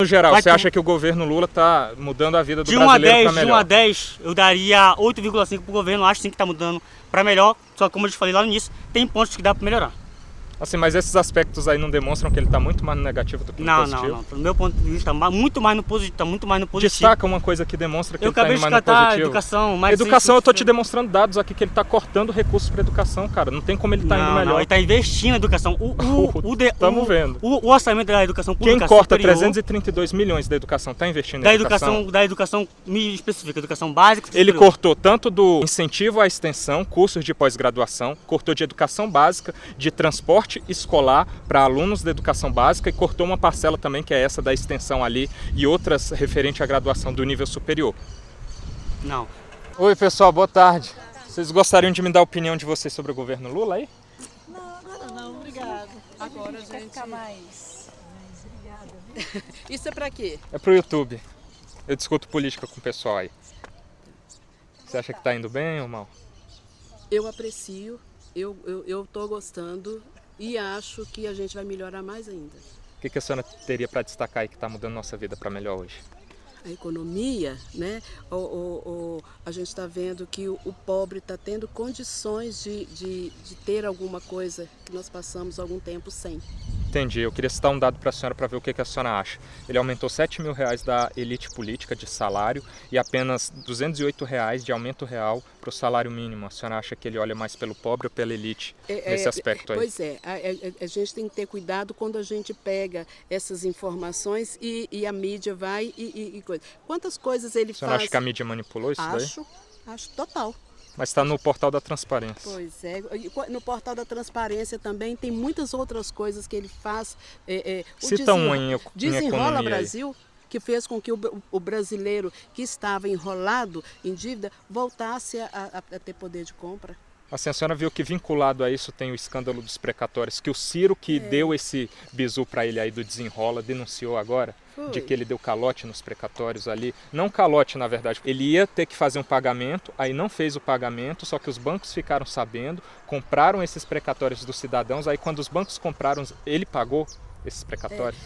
No geral, você acha que o governo Lula está mudando a vida do De 1 a brasileiro para 10, de 1 melhor? a 10, eu daria 8,5 pro governo. Acho sim que está mudando para melhor. Só que como eu te falei lá no início, tem pontos que dá para melhorar. Assim, mas esses aspectos aí não demonstram que ele está muito mais no negativo do que no positivo? Não. Do meu ponto de vista, muito mais no positivo. Destaca uma coisa que demonstra que eu ele está indo mais no acabei de positivo. educação, mas educação, eu tô te demonstrando dados aqui que ele está cortando recursos para educação, cara. Não tem como ele tá indo melhor. Não, ele está investindo na educação. Estamos vendo. O orçamento da educação pública Quem corta superior, 332 milhões da educação está investindo na educação? Da educação, me especifica, educação básica. Ele superior. cortou tanto do incentivo à extensão, cursos de pós-graduação, cortou de educação básica, de transporte escolar para alunos da educação básica e cortou uma parcela também, que é essa da extensão ali, e outras referente à graduação do nível superior. Não. Oi, pessoal, boa tarde. Vocês gostariam de me dar a opinião de vocês sobre o governo Lula aí? Não, agora não, obrigado. Agora a gente ficar mais obrigada. Isso é pra quê? É pro YouTube. Eu discuto política com o pessoal aí. Você acha que tá indo bem ou mal? Eu aprecio, eu tô gostando e acho que a gente vai melhorar mais ainda. O que a senhora teria para destacar aí que está mudando nossa vida para melhor hoje? A economia, né? A gente está vendo que o pobre está tendo condições de ter alguma coisa que nós passamos algum tempo sem. Entendi. Eu queria citar um dado para a senhora para ver o que a senhora acha. Ele aumentou R$7 mil da elite política de salário e apenas R$208 de aumento real para o salário mínimo. A senhora acha que ele olha mais pelo pobre ou pela elite nesse aspecto aí? Pois é, a gente tem que ter cuidado quando a gente pega essas informações e a mídia vai e coisa. Quantas coisas ele faz? A senhora acha que a mídia manipulou isso daí? Acho total. Mas está no portal da transparência. Pois é, no portal da transparência também tem muitas outras coisas que ele faz. Cita um em Desenrola economia Brasil, que fez com que o brasileiro que estava enrolado em dívida voltasse a ter poder de compra. Assim, a senhora viu que vinculado a isso tem o escândalo dos precatórios, que o Ciro, que deu esse bizu para ele aí do desenrola, denunciou agora, de que ele deu calote nos precatórios ali. Não calote, na verdade. Ele ia ter que fazer um pagamento, aí não fez o pagamento, só que os bancos ficaram sabendo, compraram esses precatórios dos cidadãos, aí quando os bancos compraram, ele pagou esses precatórios.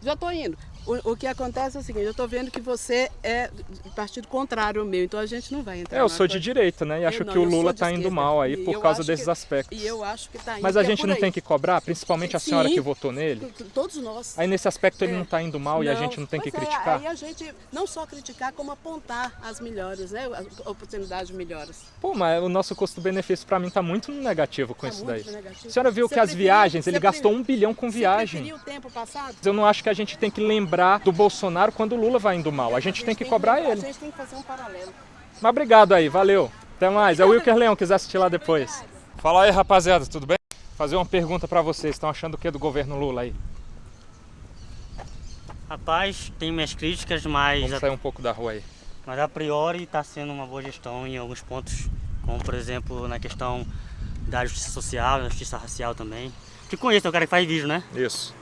Já estou indo. O que acontece é o seguinte, eu estou vendo que você é do partido contrário ao meu, então a gente não vai entrar. Eu sou de direita, né? E acho que o Lula está indo mal aí por causa desses aspectos. E eu acho que está indo. Mas a gente não tem que cobrar, principalmente a senhora que votou nele? Todos nós. Aí nesse aspecto ele não está indo mal e a gente não tem que criticar? Aí a gente não só criticar, como apontar as melhores, né? As oportunidades melhores. Pô, mas o nosso custo-benefício para mim está muito negativo com isso daí. Negativo. A senhora viu que as viagens, ele gastou R$1 bilhão com viagem. Você o tempo passado? Eu não acho que a gente tem que lembrar do Bolsonaro quando o Lula vai indo mal. A gente tem que cobrar ele. A gente tem que fazer um paralelo. Mas obrigado aí, valeu. Até mais. É o Wilker Leão, quiser assistir lá depois. Fala aí, rapaziada, tudo bem? Fazer uma pergunta para vocês. Estão achando o que do governo Lula aí? Rapaz, tem minhas críticas, mas... Vamos sair um pouco da rua aí. Mas a priori está sendo uma boa gestão em alguns pontos, como por exemplo na questão da justiça social, da justiça racial também. Te conheço, é o cara que faz vídeo, né? Isso.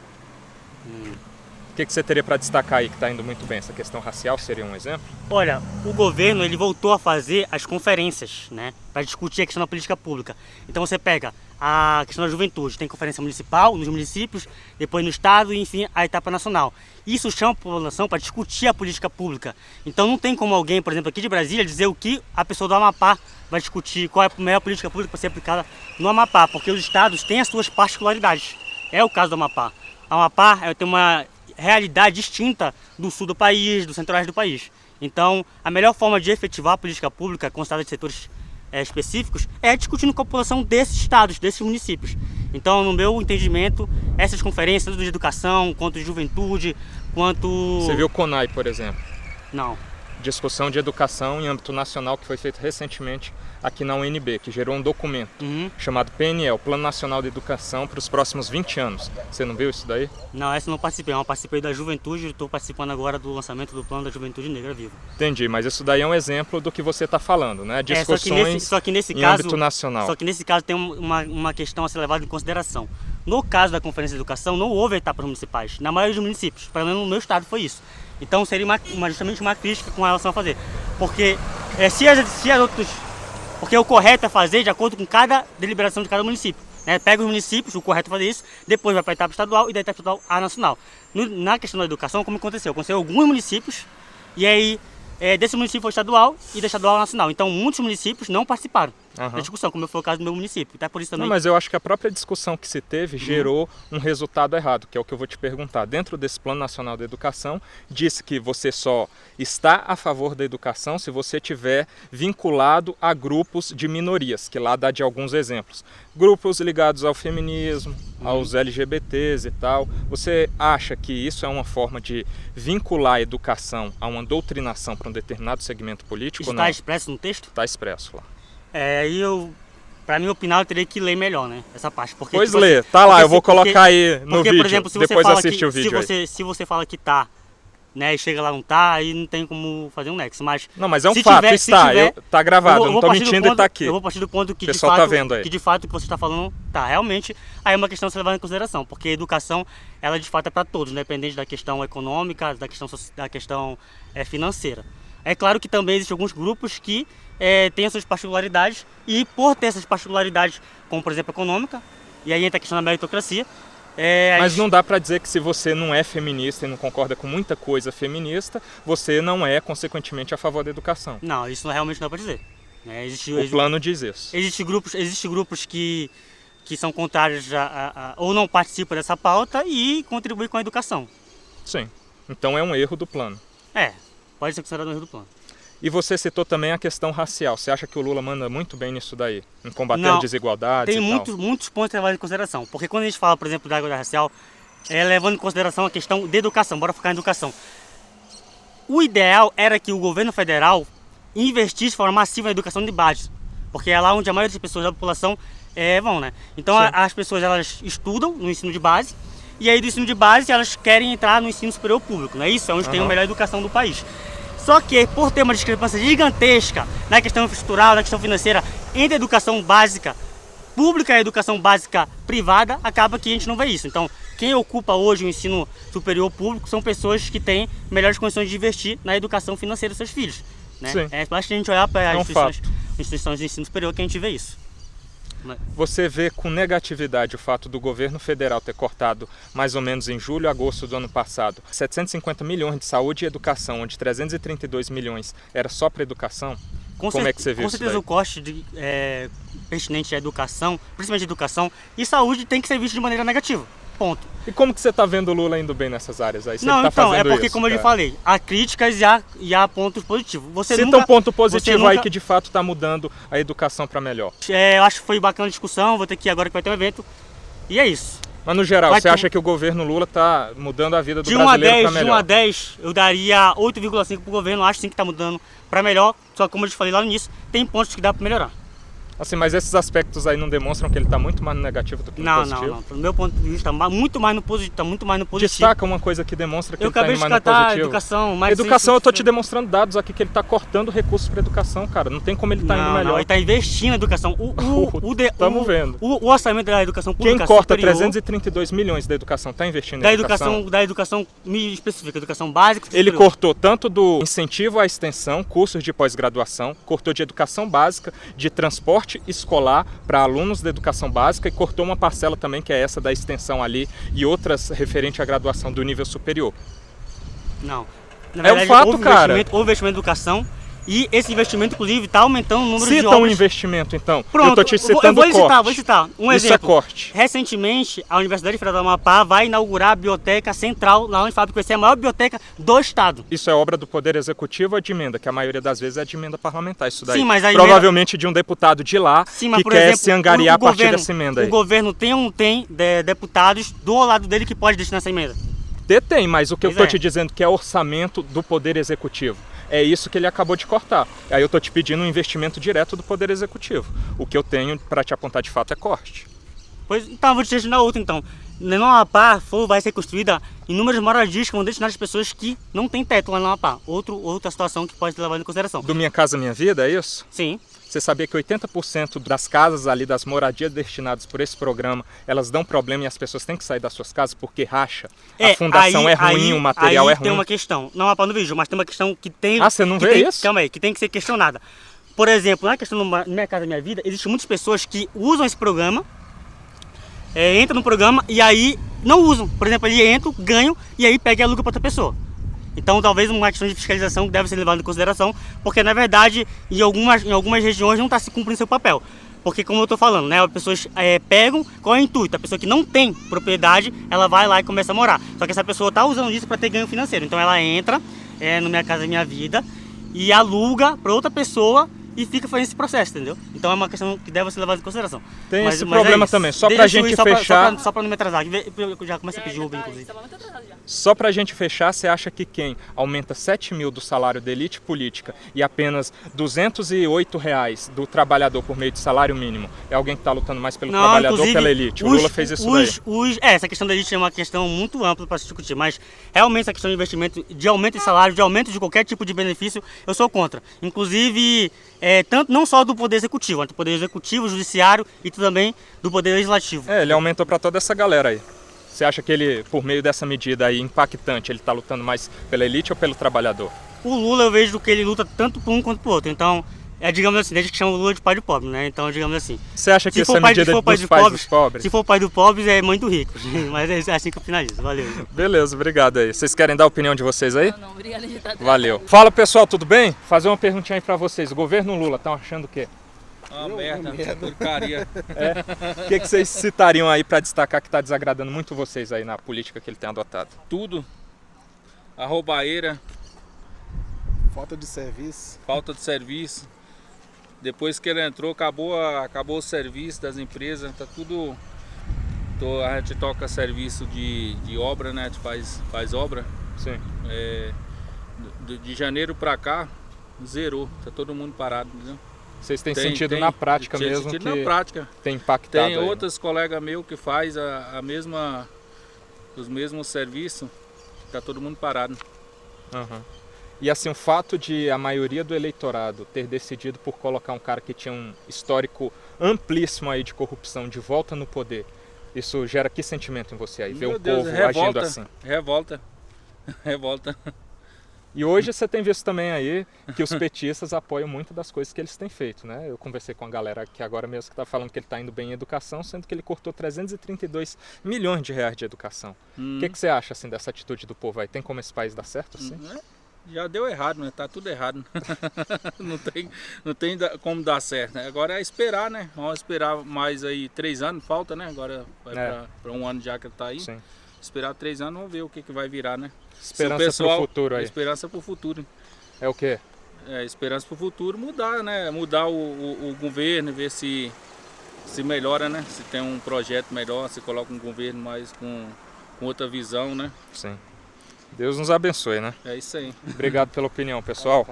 O que você teria para destacar aí que está indo muito bem? Essa questão racial seria um exemplo? Olha, o governo ele voltou a fazer as conferências, né, para discutir a questão da política pública. Então você pega a questão da juventude, tem conferência municipal nos municípios, depois no estado e enfim a etapa nacional. Isso chama a população para discutir a política pública. Então não tem como alguém, por exemplo, aqui de Brasília, dizer o que a pessoa do Amapá vai discutir, qual é a melhor política pública para ser aplicada no Amapá, porque os estados têm as suas particularidades. É o caso do Amapá. O Amapá tem uma realidade distinta do sul do país, do centro-oeste do país. Então, a melhor forma de efetivar a política pública constada de setores específicos é discutindo com a população desses estados, desses municípios. Então, no meu entendimento, essas conferências, tanto de educação, quanto de juventude, quanto... Você viu o CONAI, por exemplo? Não. Discussão de educação em âmbito nacional que foi feito recentemente aqui na UNB, que gerou um documento chamado PNL, Plano Nacional de Educação para os próximos 20 anos. Você não viu isso daí? Não, essa eu não participei. Eu participei da juventude e estou participando agora do lançamento do Plano da Juventude Negra Viva. Entendi, mas isso daí é um exemplo do que você está falando, né? Discussões só que nesse em caso, âmbito nacional. Só que nesse caso tem uma questão a ser levada em consideração. No caso da Conferência de Educação, não houve etapas municipais, na maioria dos municípios. Pelo menos no meu estado foi isso. Então seria justamente uma crítica com relação a fazer. Porque se as outras... Porque o correto é fazer de acordo com cada deliberação de cada município. né? Pega os municípios, o correto é fazer isso, depois vai para a etapa estadual e da etapa estadual à nacional. Na questão da educação, como aconteceu? Aconteceu alguns municípios, e aí desse município foi estadual e da estadual à nacional. Então muitos municípios não participaram da discussão, como foi o caso do meu município. Então, por isso também... Não, mas eu acho que a própria discussão que se teve gerou um resultado errado, que é o que eu vou te perguntar. Dentro desse Plano Nacional da Educação, disse que você só está a favor da educação se você tiver vinculado a grupos de minorias, que lá dá de alguns exemplos. Grupos ligados ao feminismo, aos LGBTs e tal. Você acha que isso é uma forma de vincular a educação a uma doutrinação para um determinado segmento político? Está expresso no texto? Está expresso lá. Aí pra mim opinar, eu teria que ler melhor, né? Essa parte. Porque, pois tipo, lê, tá lá, eu vou colocar aí no vídeo, por exemplo, se você depois fala assiste o vídeo aí. Se você fala que tá, né, e chega lá não tá, aí não tem como fazer um nexo, mas... Não, mas é um fato, tá gravado, eu não tô mentindo e tá aqui. Eu vou partir do ponto que, o pessoal tá vendo aí. Que de fato o que você está falando tá, realmente, aí é uma questão a ser levada em consideração, porque a educação, ela de fato é para todos, independente da questão econômica, da questão financeira. É claro que também existem alguns grupos que têm as suas particularidades e por ter essas particularidades, como por exemplo econômica, e aí entra a questão da meritocracia. Mas não dá para dizer que se você não é feminista e não concorda com muita coisa feminista, você não é consequentemente a favor da educação. Não, isso realmente não dá para dizer. O plano diz isso. Existem grupos que são contrários ou não participam dessa pauta e contribuem com a educação. Sim, então é um erro do plano. Pode ser considerado um erro do plano. E você citou também a questão racial. Você acha que o Lula manda muito bem nisso daí? Em combater as desigualdades e tal? Tem muitos pontos levados em consideração. Porque quando a gente fala, por exemplo, da igualdade racial, levando em consideração a questão de educação. Bora focar em educação. O ideal era que o governo federal investisse de forma massiva na educação de base. Porque é lá onde a maioria das pessoas da população vão, né? Então as pessoas elas estudam no ensino de base. E aí do ensino de base elas querem entrar no ensino superior público, não é isso? É onde tem a melhor educação do país. Só que por ter uma discrepância gigantesca na questão infraestrutural, na questão financeira, entre a educação básica pública e a educação básica privada, acaba que a gente não vê isso. Então, quem ocupa hoje o ensino superior público são pessoas que têm melhores condições de investir na educação financeira dos seus filhos. Né? Basta a gente olhar para as instituições de ensino superior que a gente vê isso. Você vê com negatividade o fato do governo federal ter cortado mais ou menos em julho, agosto do ano passado 750 milhões de saúde e educação, onde 332 milhões era só para educação? Como é que você vê isso? Com certeza o corte pertinente à educação, principalmente educação e saúde, tem que ser visto de maneira negativa. Ponto. E como que você está vendo o Lula indo bem nessas áreas aí? Não, então, é porque, como eu lhe falei, há críticas e há pontos positivos. Cita um ponto positivo aí que de fato está mudando a educação para melhor. Eu acho que foi bacana a discussão, vou ter que ir agora que vai ter um evento. E é isso. Mas no geral, você acha que o governo Lula está mudando a vida do brasileiro para melhor? De 1 a 10, eu daria 8,5 para o governo, acho sim que está mudando para melhor. Só que como eu te falei lá no início, tem pontos que dá para melhorar. Assim, mas esses aspectos aí não demonstram que ele está muito mais no negativo do que no positivo? Não. Do meu ponto de vista, muito mais no positivo. Destaca uma coisa que demonstra que ele está indo mais no positivo. Eu acabei de educação, mas... Educação, eu estou te demonstrando dados aqui que ele está cortando recursos para educação, cara. Não tem como ele estar indo melhor. Não, ele está investindo na educação. Estamos vendo. O orçamento da educação pública Quem corta superior, 332 milhões da educação está investindo na educação? Da educação específica, educação básica. Ele cortou tanto do incentivo à extensão, cursos de pós-graduação, cortou de educação básica, de transporte escolar para alunos da educação básica e cortou uma parcela também que é essa da extensão ali e outras referente à graduação do nível superior. Não. Na verdade, um fato, cara. Houve investimento em educação e esse investimento, inclusive, está aumentando o número de obras. Cita um investimento, então. Pronto, eu tô te citando vou citar. Um Isso exemplo. É corte. Recentemente, a Universidade Federal do Amapá vai inaugurar a Biblioteca Central na Unifab, que vai ser a maior biblioteca do estado. Isso é obra do Poder Executivo ou de emenda? Que a maioria das vezes é de emenda parlamentar, isso daí. Sim, mas provavelmente de um deputado de lá que quer se angariar a partir dessa emenda aí. O governo tem ou não tem deputados do lado dele que pode destinar essa emenda? Tem, mas o que eu estou te dizendo que é orçamento do Poder Executivo. É isso que ele acabou de cortar. Aí eu estou te pedindo um investimento direto do Poder Executivo. O que eu tenho para te apontar de fato é corte. Pois então, vou te destinar outro então. No Amapá vai ser construída inúmeras moradias que vão destinar as pessoas que não têm teto lá no Amapá. Outra situação que pode ser levada em consideração. Do Minha Casa Minha Vida, é isso? Sim. Você sabia que 80% das casas ali, das moradias destinadas por esse programa, elas dão problema e as pessoas têm que sair das suas casas porque racha? A fundação é ruim, o material é ruim. Tem uma questão, não é para no vídeo, mas tem uma questão que tem... você não vê isso? Calma aí, que tem que ser questionada. Por exemplo, na questão do Minha Casa Minha Vida, existem muitas pessoas que usam esse programa entra no programa e aí não usam. Por exemplo, ele entra, ganham e aí pega e aluga para outra pessoa. Então, talvez uma questão de fiscalização deve ser levada em consideração, porque, na verdade, em algumas regiões não está se cumprindo seu papel. Porque, como eu estou falando, né, as pessoas pegam, qual é o intuito? A pessoa que não tem propriedade, ela vai lá e começa a morar. Só que essa pessoa está usando isso para ter ganho financeiro. Então, ela entra no Minha Casa Minha Vida e aluga para outra pessoa e fica fazendo esse processo, entendeu? Então é uma questão que deve ser levada em consideração. Tem esse problema também, só pra gente fechar... Só pra não me atrasar, eu já comecei a pedir Uber, inclusive. Só pra gente fechar, você acha que quem aumenta 7 mil do salário da elite política e apenas R$208 do trabalhador por meio de salário mínimo é alguém que está lutando mais pelo trabalhador ou pela elite? O Lula fez isso daí. Essa questão da elite é uma questão muito ampla para se discutir, mas realmente essa questão de investimento, de aumento de salário, de aumento de qualquer tipo de benefício, eu sou contra. Inclusive, tanto não só do Poder Executivo, mas do Poder Executivo, Judiciário e também do Poder Legislativo. Ele aumentou para toda essa galera aí. Você acha que ele, por meio dessa medida aí impactante, ele está lutando mais pela elite ou pelo trabalhador? O Lula, eu vejo que ele luta tanto por um quanto por outro. Então, digamos assim, desde que chama o Lula de pai do pobre, né? Então, digamos assim. Você acha que essa medida dos pais dos pobres? Se for pai do pobre, é mãe do rico. Mas é assim que eu finalizo. Valeu. Beleza, obrigado aí. Vocês querem dar a opinião de vocês aí? Não, obrigada. Valeu. Fala, pessoal, tudo bem? Fazer uma perguntinha aí pra vocês. O governo Lula, estão achando o quê? Merda, porcaria. O que vocês citariam aí para destacar que está desagradando muito vocês aí na política que ele tem adotado? Tudo. A roubaeira. Falta de serviço. Falta de serviço. Depois que ele entrou, acabou o serviço das empresas. Tá tudo... A gente toca serviço de obra, né? A gente faz obra. Sim. De janeiro para cá, zerou. Tá todo mundo parado, entendeu? Vocês têm sentido na prática mesmo que na prática. Tem impactado Tem aí, outros colegas meus que faz os mesmos serviços, tá todo mundo parado. Uhum. E assim, o fato de a maioria do eleitorado ter decidido por colocar um cara que tinha um histórico amplíssimo aí de corrupção de volta no poder, isso gera que sentimento em você aí? Ver o povo agindo assim? Revolta. E hoje você tem visto também aí que os petistas apoiam muito das coisas que eles têm feito, né? Eu conversei com a galera aqui agora mesmo que está falando que ele está indo bem em educação, sendo que ele cortou 332 milhões de reais de educação. O que você acha assim dessa atitude do povo aí? Tem como esse país dar certo assim? Já deu errado, né? Tá tudo errado. não tem como dar certo, né? Agora é esperar, né? Vamos esperar mais aí 3 anos, falta, né? Agora vai para 1 ano já que ele tá aí. Sim. Esperar 3 anos, vamos ver o que vai virar, né? Esperança para o futuro aí. Esperança para o futuro. É o quê? Esperança para o futuro mudar, né? Mudar o governo, ver se melhora, né? Se tem um projeto melhor, se coloca um governo mais com outra visão, né? Sim. Deus nos abençoe, né? É isso aí. Obrigado pela opinião, pessoal.